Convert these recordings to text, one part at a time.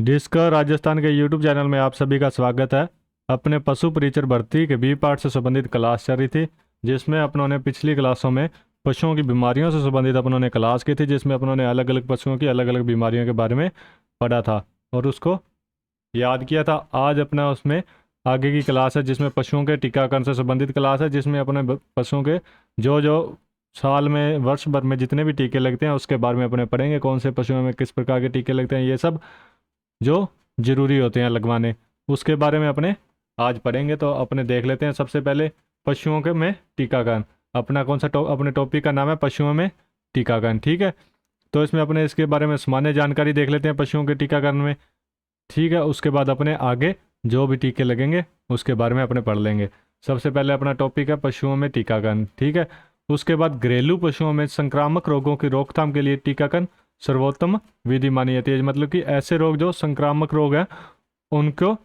Discover Rajasthan के YouTube channel में आप सभी का स्वागत है। अपने पशु परिचर भर्ती के बी पार्ट से संबंधित क्लास चल रही थी, जिसमें अपनों ने पिछली क्लासों में पशुओं की बीमारियों से संबंधित अपनों ने क्लास की थी, जिसमें अपनों ने अलग अलग पशुओं की अलग अलग बीमारियों के बारे में पढ़ा था और उसको याद किया था। आज अपना उसमें आगे की क्लास है, जिसमें पशुओं के टीकाकरण से संबंधित क्लास है, जिसमें अपने पशुओं के जो जो साल में वर्ष भर में जितने भी टीके लगते हैं उसके बारे में अपने पढ़ेंगे। कौन से पशुओं में किस प्रकार के टीके लगते हैं, ये सब जो ज़रूरी होते हैं लगवाने, उसके बारे में अपने आज पढ़ेंगे। तो अपने देख लेते हैं सबसे पहले पशुओं के में टीकाकरण। अपना कौन सा अपने टॉपिक का नाम है पशुओं में टीकाकरण, ठीक है। तो इसमें अपने इसके बारे में सामान्य जानकारी देख लेते हैं पशुओं के टीकाकरण में, ठीक है। उसके बाद अपने आगे जो भी टीके लगेंगे उसके बारे में अपने पढ़ लेंगे। सबसे पहले अपना टॉपिक है पशुओं में टीकाकरण, ठीक है। उसके बाद घरेलू पशुओं में संक्रामक रोगों की रोकथाम के लिए टीकाकरण सर्वोत्तम विधि मानी जाती है। मतलब कि ऐसे रोग जो संक्रामक रोग हैं उनको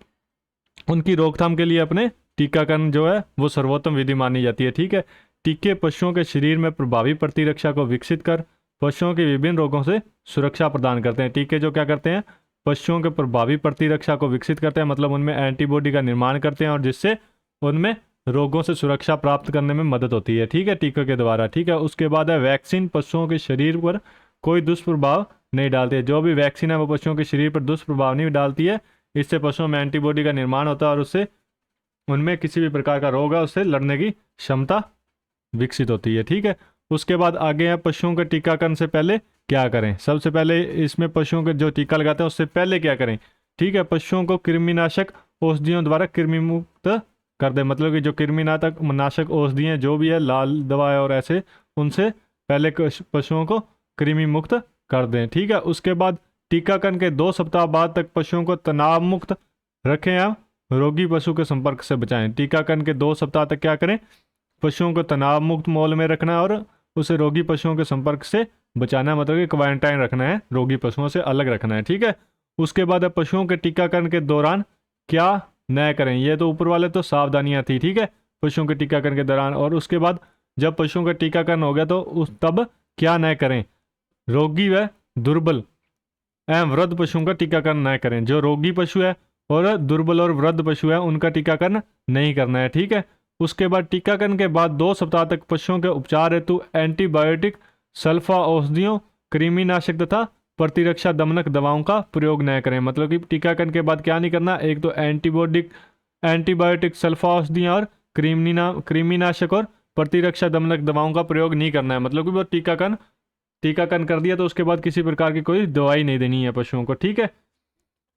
उनकी रोकथाम के लिए अपने टीकाकरण जो है वो सर्वोत्तम विधि मानी जाती है, ठीक है। टीके पशुओं के शरीर में प्रभावी प्रतिरक्षा को विकसित कर पशुओं के विभिन्न रोगों से सुरक्षा प्रदान करते हैं। टीके जो क्या करते हैं, पशुओं के प्रभावी प्रतिरक्षा को विकसित करते हैं, मतलब उनमें एंटीबॉडी का निर्माण करते हैं और जिससे उनमें रोगों से सुरक्षा प्राप्त करने में मदद होती है, ठीक है, टीके के द्वारा, ठीक है। उसके बाद है वैक्सीन पशुओं के शरीर पर कोई दुष्प्रभाव नहीं डालती है। जो भी वैक्सीन है वो पशुओं के शरीर पर दुष्प्रभाव नहीं डालती है। इससे पशुओं में एंटीबॉडी का निर्माण होता है और उससे उनमें किसी भी प्रकार का रोग है उससे लड़ने की क्षमता विकसित होती है, ठीक है। उसके बाद आगे है पशुओं के टीकाकरण से पहले क्या करें। सबसे पहले इसमें पशुओं के जो टीका लगाते हैं उससे पहले क्या करें, ठीक है। पशुओं को कृमिनाशक औषधियों द्वारा कृमि मुक्त कर दे। मतलब कि जो कृमिनाशक नाशक औषधियाँ जो भी है, लाल दवा और ऐसे, उनसे पहले पशुओं को कृमि मुक्त कर दें, ठीक है। उसके बाद टीकाकरण के 2 सप्ताह बाद तक पशुओं को तनाव मुक्त रखें या रोगी पशु के संपर्क से बचाएं। टीकाकरण के 2 सप्ताह तक क्या करें, पशुओं को तनाव मुक्त माहौल में रखना और उसे रोगी पशुओं के संपर्क से बचाना है, मतलब कि क्वारंटाइन रखना है, रोगी पशुओं से अलग रखना है, ठीक है। उसके बाद पशुओं के टीकाकरण के दौरान क्या न करें। ये तो ऊपर वाले तो सावधानियां थी, ठीक है, पशुओं के टीकाकरण के दौरान। और उसके बाद जब पशुओं का टीकाकरण हो गया तो उस तब क्या न करें, रोगी व दुर्बल एवं वृद्ध पशुओं का टीकाकरण न करें। जो रोगी पशु है और दुर्बल और वृद्ध पशु है उनका टीकाकरण नहीं करना है, ठीक है। उसके बाद टीकाकरण के बाद 2 सप्ताह तक पशुओं के उपचार हेतु एंटीबायोटिक, सल्फा औषधियों, कृमिनाशक तथा प्रतिरक्षा दमनक दवाओं का प्रयोग न करें। मतलब कि टीकाकरण के बाद क्या नहीं करना, एक तो एंटीबायोटिक, सल्फा औषधियाँ और कृमिनाशक और प्रतिरक्षा दमनक दवाओं का प्रयोग नहीं करना है। मतलब कि वो टीकाकरण कर दिया तो उसके बाद किसी प्रकार की कोई दवाई नहीं देनी है पशुओं को, ठीक है।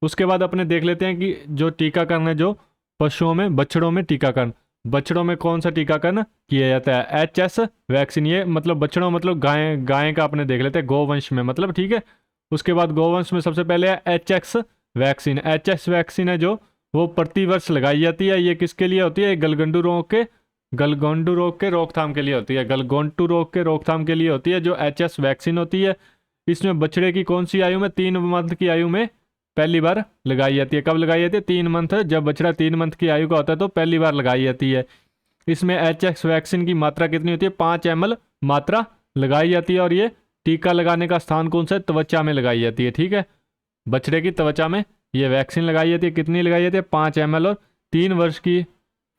उसके बाद अपने देख लेते हैं कि जो टीकाकरण है जो पशुओं में बछड़ों में टीकाकरण, बछड़ों में कौन सा टीकाकरण किया जाता है, HS वैक्सीन। ये मतलब बछड़ों मतलब गाय का अपने देख लेते हैं गोवंश में, मतलब, ठीक है। उसके बाद गोवंश में सबसे पहले है HS वैक्सीन। HS वैक्सीन है जो वो प्रतिवर्ष लगाई जाती है। ये किसके लिए होती है, गलगंडू रोग के रोकथाम के लिए होती है। गलगोंटू रोग के रोकथाम के लिए होती है जो HS वैक्सीन होती है। इसमें बछड़े की कौन सी आयु में, 3 मंथ की आयु में पहली बार लगाई जाती है। कब लगाई जाती है, 3 मंथ। जब बछड़ा 3 मंथ की आयु का होता है तो पहली बार लगाई जाती है। इसमें HS वैक्सीन की मात्रा कितनी होती है, 5 ml मात्रा लगाई जाती है। और ये टीका लगाने का स्थान कौन सा है, त्वचा में लगाई जाती है, ठीक है। बछड़े की त्वचा में ये वैक्सीन लगाई जाती है। कितनी लगाई जाती है, 5 ml।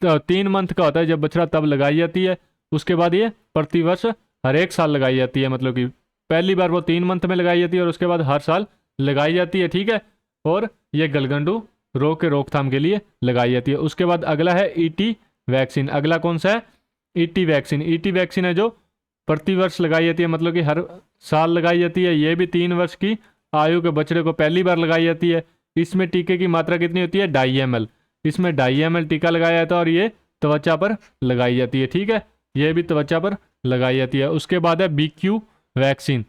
और 3 मंथ का होता है जब बछड़ा तब लगाई जाती है। उसके बाद ये प्रतिवर्ष हर 1 साल लगाई जाती है। मतलब कि पहली बार वो 3 मंथ में लगाई जाती है और उसके बाद हर साल लगाई जाती है, ठीक है। और ये गलगंडू रोग के रोकथाम के लिए लगाई जाती है। उसके बाद अगला है ET वैक्सीन। अगला कौन सा है, ET वैक्सीन। ET वैक्सीन है जो प्रतिवर्ष लगाई जाती है, मतलब कि हर साल लगाई जाती है। ये भी 3 वर्ष की आयु के बछड़े को पहली बार लगाई जाती है। इसमें टीके की मात्रा कितनी होती है, 2.5 ml। इसमें 2.5 ml टीका लगाया जाता है और ये त्वचा पर लगाई जाती है, ठीक है। ये भी त्वचा पर लगाई जाती है। उसके बाद है BQ वैक्सीन।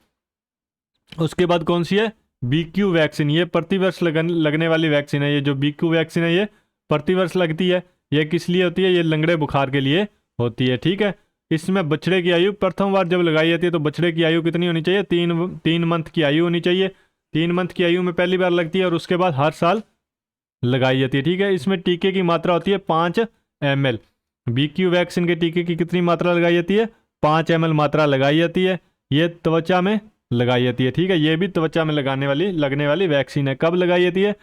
उसके बाद कौन सी है, BQ वैक्सीन। ये प्रतिवर्ष लगने वाली वैक्सीन है। ये जो BQ वैक्सीन है ये प्रतिवर्ष लगती है। ये किस लिए होती है, ये लंगड़े बुखार के लिए होती है, ठीक है। इसमें बछड़े की आयु प्रथम बार जब लगाई जाती है तो बछड़े की आयु कितनी होनी चाहिए, 3 मंथ की आयु होनी चाहिए। 3 मंथ की आयु में पहली बार लगती है और उसके बाद हर साल लगाई जाती है, ठीक है। इसमें टीके की मात्रा होती है 5 ml। BQ वैक्सीन के टीके की कितनी मात्रा लगाई जाती है, 5 ml मात्रा लगाई जाती है। ये त्वचा में लगाई जाती है। ठीक है, ये भी त्वचा में लगने वाली वैक्सीन है। कब लगाई जाती है?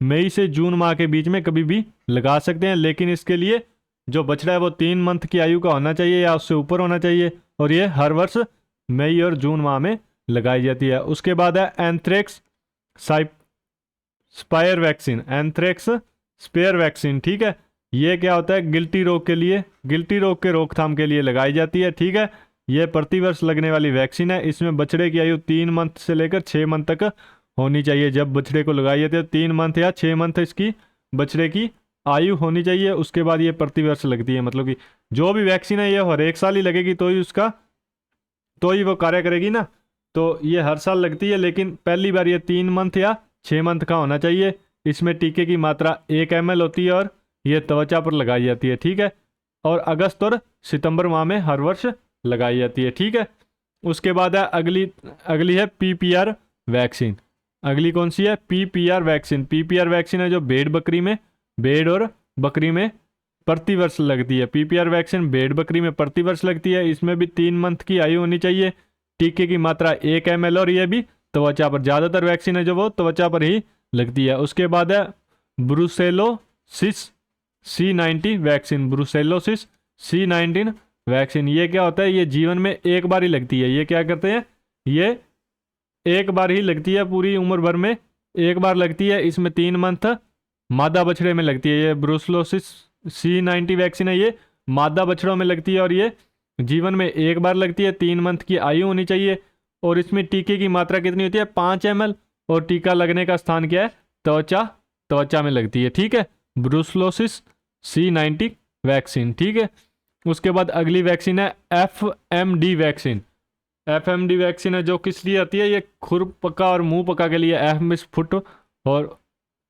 मई से जून माह के बीच में कभी भी लगा सकते हैं, लेकिन इसके लिए जो बछड़ा है वो 3 मंथ की आयु का होना चाहिए या उससे ऊपर होना चाहिए, और ये हर वर्ष मई और जून माह में लगाई जाती है। उसके बाद है anthrax spore vaccine, anthrax spore vaccine. ठीक है, ये क्या होता है? गिल्टी रोग के रोकथाम के लिए लगाई जाती है। ठीक है, ये प्रतिवर्ष लगने वाली वैक्सीन है। इसमें बछड़े की आयु 3 मंथ से लेकर 6 मंथ तक होनी चाहिए। जब बछड़े को लगाई जाती है 3 मंथ या 6 मंथ इसकी बछड़े की आयु होनी चाहिए, उसके बाद ये प्रतिवर्ष लगती है। मतलब कि जो भी वैक्सीन है ये हर एक साल ही लगेगी तो ही वो कार्य करेगी ना, तो ये हर साल लगती है, लेकिन पहली बार ये 3 मंथ या 6 मंथ का होना चाहिए। इसमें टीके की मात्रा 1 ml होती है और ये त्वचा पर लगाई जाती है। ठीक है, और अगस्त और सितंबर माह में हर वर्ष लगाई जाती है। ठीक है, उसके बाद है अगली है PPR वैक्सीन। अगली कौन सी है? PPR vaccine. PPR वैक्सीन है जो भेड़ और बकरी में प्रतिवर्ष लगती है। PPR वैक्सीन भेड़ बकरी में प्रतिवर्ष लगती है। इसमें भी 3 मंथ की आयु होनी चाहिए। टीके की मात्रा 1 ml और यह भी त्वचा पर, ज़्यादातर वैक्सीन है जो वो त्वचा पर ही लगती है। उसके बाद है brucellosis C19 vaccine. Brucellosis C19 vaccine, ये क्या होता है? ये जीवन में एक बार ही लगती है। ये क्या करते हैं? ये एक बार ही लगती है, पूरी उम्र भर में एक बार लगती है। इसमें 3 मंथ मादा बछड़े में लगती है। ये ब्रुसेलोसिस C19 वैक्सीन है, ये मादा बछड़ों में लगती है और ये जीवन में एक बार लगती है। 3 मंथ की आयु होनी चाहिए और इसमें टीके की मात्रा कितनी होती है? 5 ml, और टीका लगने का स्थान क्या है? त्वचा में लगती है। ठीक है, ब्रुसेलोसिस C19 वैक्सीन। ठीक है, उसके बाद अगली वैक्सीन है FMD वैक्सीन। FMD वैक्सीन है जो किस लिए आती है? ये खुर पका और मुंह पका के लिए, एफ मिस फुट और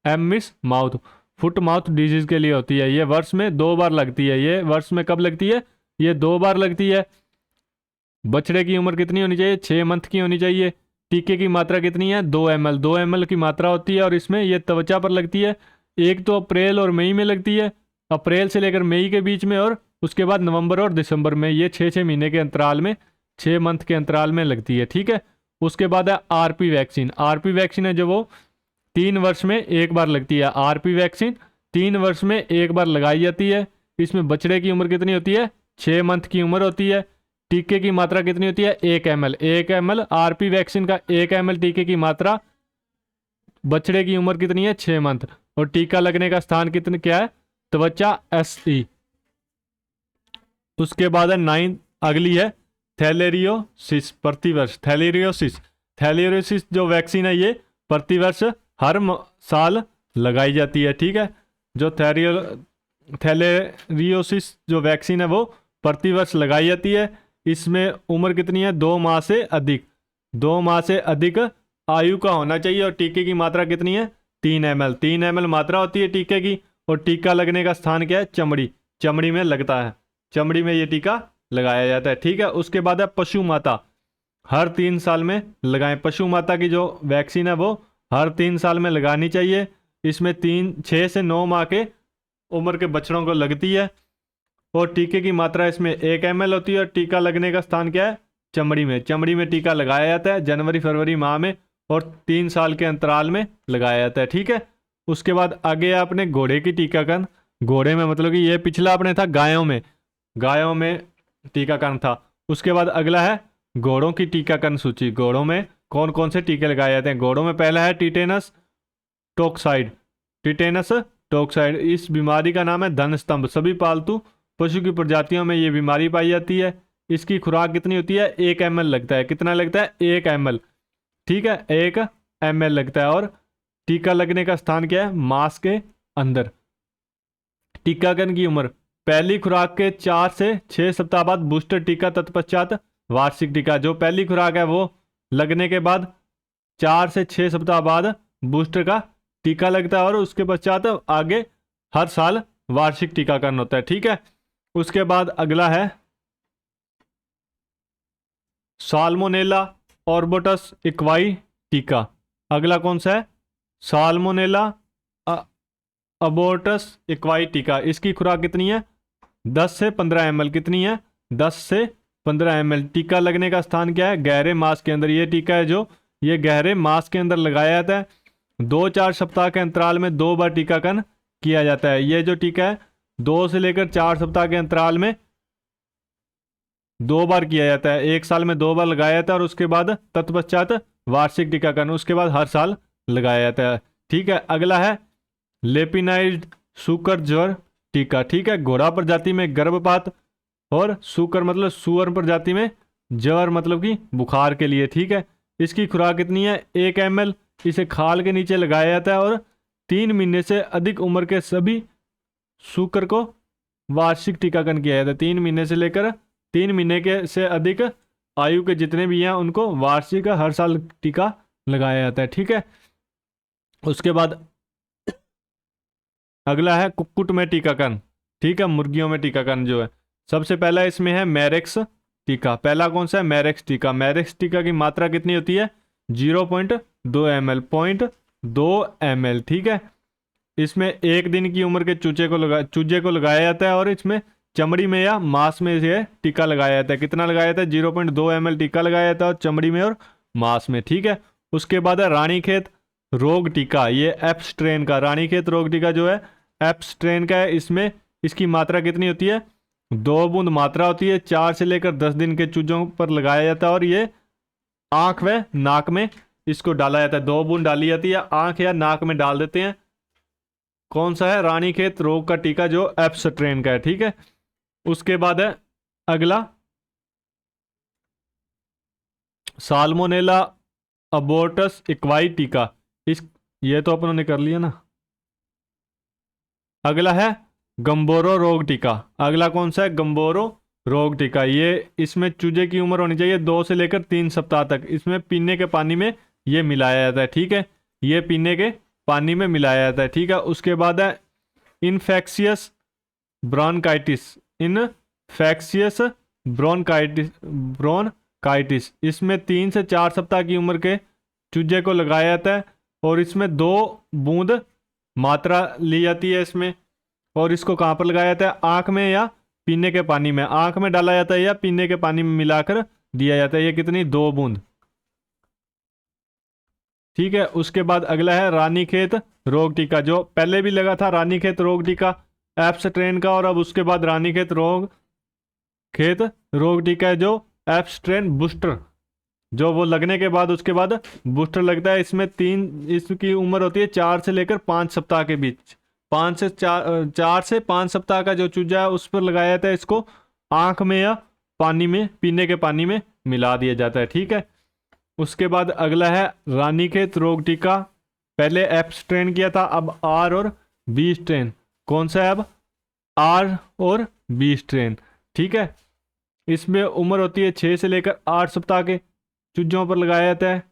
M means mouth, foot mouth disease के लिए होती है। ये वर्ष में 2 बार लगती है। ये वर्ष में कब लगती है? ये 2 बार लगती है। बछड़े की उम्र कितनी होनी चाहिए? 6 मंथ की होनी चाहिए। टीके की मात्रा कितनी है? 2 ml की मात्रा होती है और इसमें ये त्वचा पर लगती है। एक तो अप्रैल और मई में लगती है, अप्रैल से लेकर मई के बीच में, और उसके बाद नवंबर और दिसंबर में। ये 6 महीने के अंतराल में, 6 मंथ के अंतराल में लगती है। ठीक है, उसके बाद है RP वैक्सीन। RP वैक्सीन है जो वो 3 वर्ष में एक बार लगती है। RP वैक्सीन 3 वर्ष में एक बार लगाई जाती है। इसमें बछड़े की उम्र कितनी होती है? 6 मंथ की उम्र होती है। टीके की मात्रा कितनी होती है? 1 ml। RP वैक्सीन का 1 ml टीके की मात्रा। बछड़े की उम्र कितनी है? 6 मंथ, और टीका लगने का स्थान क्या है? त्वचा SE। उसके बाद है 9 अगली है थैलेरियोसिस प्रतिवर्ष। थैलेरियोसिस जो वैक्सीन है ये प्रतिवर्ष हर साल लगाई जाती है। ठीक है, जो थैलेरियोसिस जो वैक्सीन है वो प्रतिवर्ष लगाई जाती है। इसमें उम्र कितनी है? 2 माह से अधिक आयु का होना चाहिए और टीके की मात्रा कितनी है? 3 ml मात्रा होती है टीके की। और टीका लगने का स्थान क्या है? चमड़ी में लगता है। चमड़ी में ये टीका लगाया जाता है। ठीक है, उसके बाद है पशु माता। हर 3 साल में लगाएं। पशु माता की जो वैक्सीन है वो हर 3 साल में लगानी चाहिए। इसमें 6 से 9 माह के उम्र के बछड़ों को लगती है और टीके की मात्रा इसमें 1 ml होती है और टीका लगने का स्थान क्या है? चमड़ी में टीका लगाया जाता है जनवरी फरवरी माह में और 3 साल के अंतराल में लगाया जाता है। ठीक है, उसके बाद आगे आपने घोड़े की टीकाकरण। घोड़े में मतलब कि ये पिछला आपने था गायों में टीकाकरण था। उसके बाद अगला है घोड़ों की टीकाकरण सूची। घोड़ों में कौन कौन से टीके लगाए जाते हैं? घोड़ों में पहला है टिटेनस टोक्साइड। इस बीमारी का नाम है धन स्तंभ। सभी पालतू पशु की प्रजातियों में ये बीमारी पाई जाती है। इसकी खुराक कितनी होती है? 1 ml लगता है। कितना लगता है? 1 ml। ठीक है, 1 ml लगता है। और टीका लगने का स्थान क्या है? मांस के अंदर। टीकाकरण की उम्र पहली खुराक के 4 से 6 सप्ताह बाद बूस्टर टीका, तत्पश्चात वार्षिक टीका। जो पहली खुराक है वो लगने के बाद 4 से 6 सप्ताह बाद बूस्टर का टीका लगता है और उसके पश्चात आगे हर साल वार्षिक टीकाकरण होता है। ठीक है, उसके बाद अगला है साल्मोनेला ऑर्बोटस इक्वाई टीका। अगला कौन सा है? साल्मोनेला अबोर्टस इक्वाई टीका। इसकी खुराक कितनी है? 10 से 15 ml। कितनी है? 10 से 15 ml। टीका लगने का स्थान क्या है? गहरे मांस के अंदर। ये टीका है जो ये गहरे मांस के अंदर लगाया जाता है। 2-4 सप्ताह के अंतराल में 2 बार टीकाकरण किया जाता है। ये जो टीका है 2 से लेकर 4 सप्ताह के अंतराल में 2 बार किया जाता है। 1 साल में 2 बार लगाया जाता है और उसके बाद तत्पश्चात वार्षिक टीकाकरण, उसके बाद हर साल लगाया जाता है। ठीक है, अगला है लेपिनाइड सूकर ज्वर टीका। ठीक है, घोड़ा प्रजाति में गर्भपात और सूकर मतलब सुअर प्रजाति में ज्वर मतलब कि बुखार के लिए। ठीक है, इसकी खुराक कितनी है? 1 ml। इसे खाल के नीचे लगाया जाता है और 3 महीने से अधिक उम्र के सभी सूकर को वार्षिक टीकाकरण किया जाता है। 3 महीने से लेकर 3 महीने के से अधिक आयु के जितने भी हैं उनको वार्षिक हर साल टीका लगाया जाता है। ठीक है, उसके बाद अगला है कुक्कुट में टीकाकरण। ठीक है, मुर्गियों में टीकाकरण जो है सबसे पहला इसमें है मैरेक्स टीका। पहला कौन सा है? मैरेक्स टीका। मैरेक्स टीका की मात्रा कितनी होती है? 0.2 ml, 0.2 ml। ठीक है, इसमें 1 दिन की उम्र के चूजे को लगाया जाता है और इसमें चमड़ी में या मांस में से टीका लगाया जाता है। कितना लगाया जाता है? 0.2 ml टीका लगाया जाता है और चमड़ी में और मांस में। ठीक है, उसके बाद है रानीखेत रोग टीका। ये एफ स्ट्रेन का रानीखेत रोग टीका जो है एफ स्ट्रेन का है। इसमें इसकी मात्रा कितनी होती है? 2 बूंद मात्रा होती है। 4 से लेकर 10 दिन के चूजों पर लगाया जाता है और ये आंख व नाक में इसको डाला जाता है। 2 बूंद डाली जाती है, आंख या नाक में डाल देते हैं। कौन सा है? रानीखेत रोग का टीका जो एफ स्ट्रेन का है। ठीक है, उसके बाद है अगला साल्मोनेला अबोर्टस इक्वाई टीका। ये तो अपनों ने कर लिया ना। अगला है गंबोरो रोग टीका। अगला कौन सा है? गंबोरो रोग टीका। ये इसमें चूजे की उम्र होनी चाहिए 2 से लेकर 3 सप्ताह तक। इसमें पीने के पानी में ये मिलाया जाता है। ठीक है, ये पीने के पानी में मिलाया जाता है। ठीक है, उसके बाद है इन्फेक्शियस ब्रोंकाइटिस। इन्फेक्शियस ब्रोंकाइटिस इसमें 3 से 4 सप्ताह की उम्र के चूजे को लगाया जाता है और इसमें 2 बूंद मात्रा ली जाती है इसमें। और इसको कहाँ पर लगाया जाता है? आंख में या पीने के पानी में। आंख में डाला जाता है या पीने के पानी में मिलाकर दिया जाता है। ये कितनी? 2 बूंद। ठीक है, उसके बाद अगला है रानीखेत रोग टीका जो पहले भी लगा था। रानीखेत रोग टीका एफ स्ट्रेन का और अब उसके बाद रानीखेत रोग टीका है जो एफ स्ट्रेन बूस्टर जो वो लगने के बाद उसके बाद बूस्टर लगता है। इसकी उम्र होती है 4 से लेकर 5 सप्ताह के बीच। 4 से 5 सप्ताह का जो चूजा है उस पर लगाया जाता है। इसको आंख में या पानी में पीने के पानी में मिला दिया जाता है। ठीक है, उसके बाद अगला है रानीखेत रोग टीका। पहले एफ स्ट्रेन किया था, अब आर और बी स्ट्रेन। कौन सा है अब? आर और बी स्ट्रेन। ठीक है, इसमें उम्र होती है 6 से लेकर 8 सप्ताह के चूजों पर लगाया जाता है।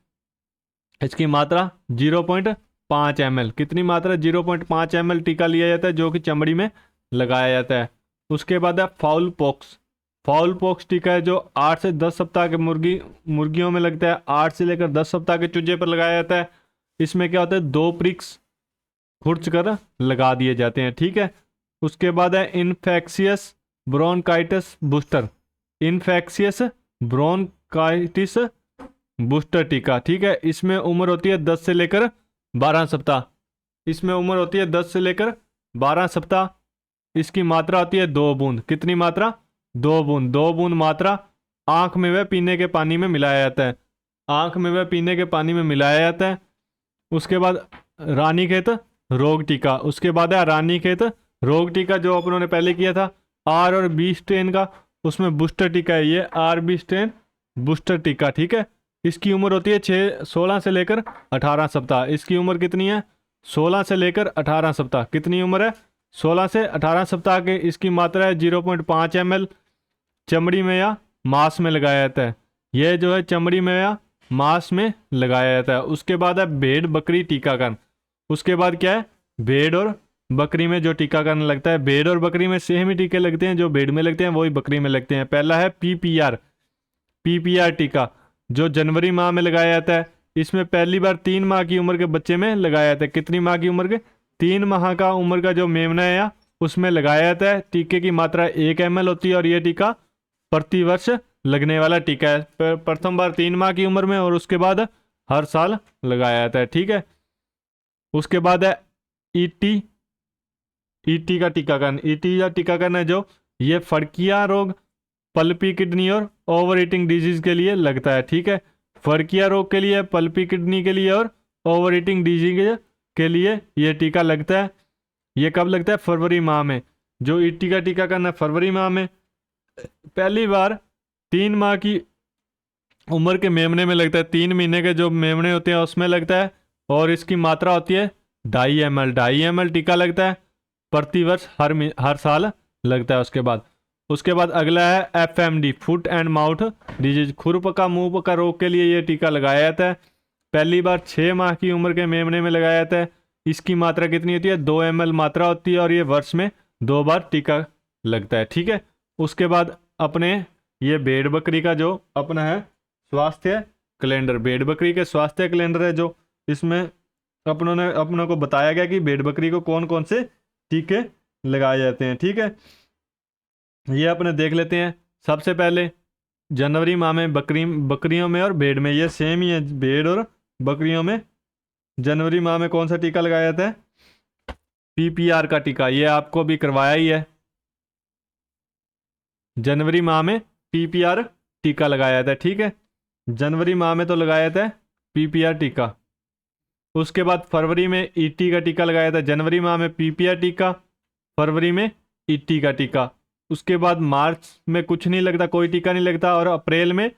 इसकी मात्रा 0.5 ml। कितनी मात्रा? 0.5 ml टीका लिया जाता है जो कि चमड़ी में लगाया जाता है। उसके बाद है फाउल पॉक्स। फाउल पॉक्स टीका है जो 8 से 10 सप्ताह के मुर्गियों में लगता है। 8 से लेकर 10 सप्ताह के चूजे पर लगाया जाता है। इसमें क्या होता है? 2 प्रिक्स खुर्च कर लगा दिए जाते हैं। ठीक है, उसके बाद है infectious bronchitis booster. Infectious bronchitis booster टीका। ठीक है, इसमें उम्र होती है 10 से लेकर 12 सप्ताह। इसमें उम्र होती है 10 से लेकर 12 सप्ताह। इसकी मात्रा होती है 2 बूंद। कितनी मात्रा? 2 बूंद। 2 बूंद मात्रा आंख में व पीने के पानी में मिलाया जाता है। आंख में व पीने के पानी में मिलाया जाता है। उसके बाद रानीखेत रोग टीका। उसके बाद है रानीखेत रोग टीका जो अपनों ने पहले किया था आर और बी स्ट्रेन का। उसमें बूस्टर टीका है ये आर बी स्ट्रेन बूस्टर टीका। ठीक है, इसकी उम्र होती है 16 से लेकर 18 सप्ताह। इसकी उम्र कितनी है? 16 से लेकर 18 सप्ताह। कितनी उम्र है? 16 से 18 सप्ताह के। इसकी मात्रा है 0.5 ml। चमड़ी में या मांस में लगाया जाता है। यह जो है चमड़ी में या मांस में लगाया जाता है। उसके बाद है भेड़ बकरी टीकाकरण। उसके बाद क्या है? भेड़ और बकरी में जो टीकाकरण लगता है। भेड़ और बकरी में सेम ही टीके लगते हैं। जो भेड़ में लगते हैं वही बकरी में लगते हैं। पहला है पीपीआर टीका जो जनवरी माह में लगाया जाता है। इसमें पहली बार 3 माह की उम्र के बच्चे में लगाया जाता है। कितनी माह की उम्र के? 3 माह का उम्र का जो मेमना है या उसमें लगाया जाता है। टीके की मात्रा 1 ml होती है और यह टीका प्रति वर्ष लगने वाला टीका है। प्रथम बार 3 माह की उम्र में और उसके बाद हर साल लगाया जाता है। ठीक है, उसके बाद है ईटी। ईटी का टीकाकरण, ईटी का टीकाकरण है जो ये फड़किया रोग, पल्पी किडनी और ओवर ईटिंग डिजीज के लिए लगता है। ठीक है, फड़किया रोग के लिए, पल्पी किडनी के लिए और ओवर ईटिंग डिजीज के लिए ये टीका लगता है। ये कब लगता है? फरवरी माह में। जो ईटी का टीकाकरण है फरवरी माह में। पहली बार 3 माह की उम्र के मेमने में लगता है, 3 महीने के जो मेमने होते हैं उसमें लगता है, और इसकी मात्रा होती है 2.5 ml। 2.5 ml टीका लगता है प्रतिवर्ष, हर साल लगता है। उसके बाद अगला है FMD, foot and mouth disease, खुरपका मुंह पका रोग के लिए ये टीका लगाया जाता है। पहली बार 6 माह की उम्र के मेमने में लगाया जाता है। इसकी मात्रा कितनी होती है? 2 ml मात्रा होती है, और ये वर्ष में 2 बार टीका लगता है। ठीक है, उसके बाद अपने ये भेड़ बकरी का जो अपना है स्वास्थ्य कैलेंडर, भेड़ बकरी के स्वास्थ्य कैलेंडर है जो, इसमें अपनों को बताया गया कि भेड़ बकरी को कौन कौन से टीके लगाए जाते हैं। ठीक है, ये अपने देख लेते हैं। सबसे पहले जनवरी माह में बकरियों में और भेड़ में, ये सेम ही है, भेड़ और बकरियों में जनवरी माह में कौन सा टीका लगाया जाता है? PPR का टीका। ये आपको भी करवाया ही है, जनवरी माह में PPR टीका लगाया जाता है। ठीक है, जनवरी माह में तो लगाया जाता है PPR टीका। उसके बाद फरवरी में ET का टीका लगाया जाता है। जनवरी माह में PPR टीका, फरवरी में ET का टीका। उसके बाद मार्च में कुछ नहीं लगता, कोई टीका नहीं लगता, और अप्रैल में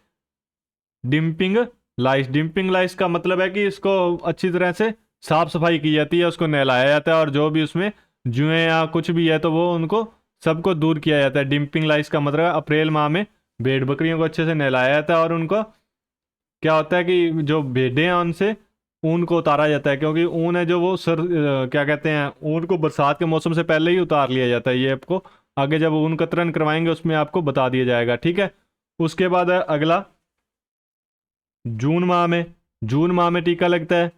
डिम्पिंग लाइस। डिम्पिंग लाइस का मतलब है कि इसको अच्छी तरह से साफ सफाई की जाती है, उसको नहलाया जाता है, और जो भी उसमें जुएं या कुछ भी है तो वो उनको सबको दूर किया जाता है। डिम्पिंग लाइस का मतलब अप्रैल माह में भेड़ बकरियों को अच्छे से नहलाया जाता है, और उनको क्या होता है कि जो भेड़ें हैं उनसे ऊन को उतारा जाता है, क्योंकि ऊन है जो वो क्या कहते हैं, ऊन को बरसात के मौसम से पहले ही उतार लिया जाता है। ये आपको आगे जब ऊन कतरन करवाएंगे उसमें आपको बता दिया जाएगा। ठीक है, उसके बाद है अगला जून माह में टीका लगता है।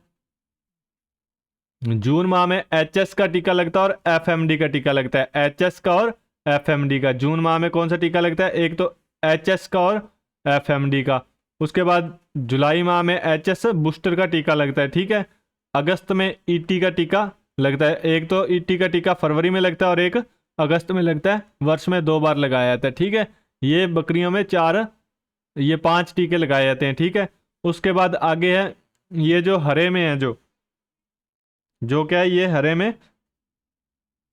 जून माह में HS का टीका लगता है और FMD का टीका लगता है। HS का और FMD का जून माह में कौन सा टीका लगता है? एक तो HS का और FMD का। उसके बाद जुलाई माह में HS बूस्टर का टीका लगता है। ठीक है, अगस्त में ET का टीका लगता है। एक तो ET का टीका फरवरी में लगता है और एक अगस्त में लगता है, वर्ष में 2 बार लगाया जाता है। ठीक है, ये बकरियों में 5 टीके लगाए जाते हैं। ठीक है, उसके बाद आगे है ये जो हरे में है, जो क्या है, ये हरे में,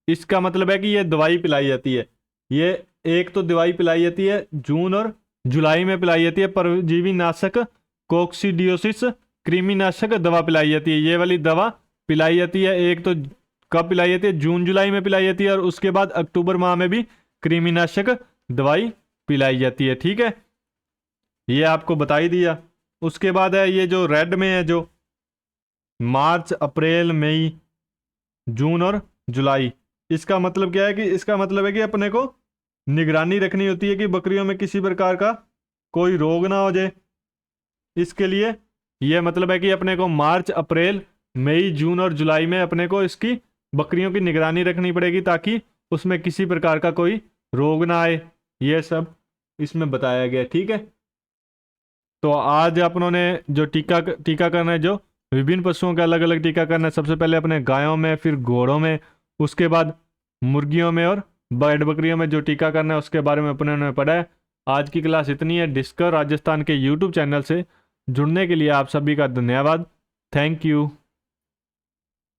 इसका मतलब है कि ये दवाई पिलाई जाती है। ये एक तो दवाई पिलाई जाती है जून और जुलाई में पिलाई जाती है, परजीवी नाशक कोक्सीडियोसिस कृमिनाशक दवा पिलाई जाती है। ये वाली दवा पिलाई जाती है, एक तो कब पिलाई जाती है? जून जुलाई में पिलाई जाती है, और उसके बाद अक्टूबर माह में भी कृमिनाशक दवाई पिलाई जाती है। ठीक है, ये आपको बता ही दिया। उसके बाद है ये जो रेड में है, जो मार्च अप्रैल मई जून और जुलाई, इसका मतलब क्या है? कि इसका मतलब है कि अपने को निगरानी रखनी होती है कि बकरियों में किसी प्रकार का कोई रोग ना हो जाए। इसके लिए यह मतलब है कि अपने को मार्च अप्रैल मई जून और जुलाई में अपने को इसकी बकरियों की निगरानी रखनी पड़ेगी, ताकि उसमें किसी प्रकार का कोई रोग ना आए। यह सब इसमें बताया गया। ठीक है, तो आज अपनों ने जो टीकाकरण है, जो विभिन्न पशुओं का अलग अलग टीकाकरण है, सबसे पहले अपने गायों में, फिर घोड़ों में, उसके बाद मुर्गियों में और भेड़ बकरियों में जो टीकाकरण है उसके बारे में अपने ने पढ़ा है। आज की क्लास इतनी है। डिस्कवर राजस्थान के यूट्यूब चैनल से जुड़ने के लिए आप सभी का धन्यवाद। Thank you.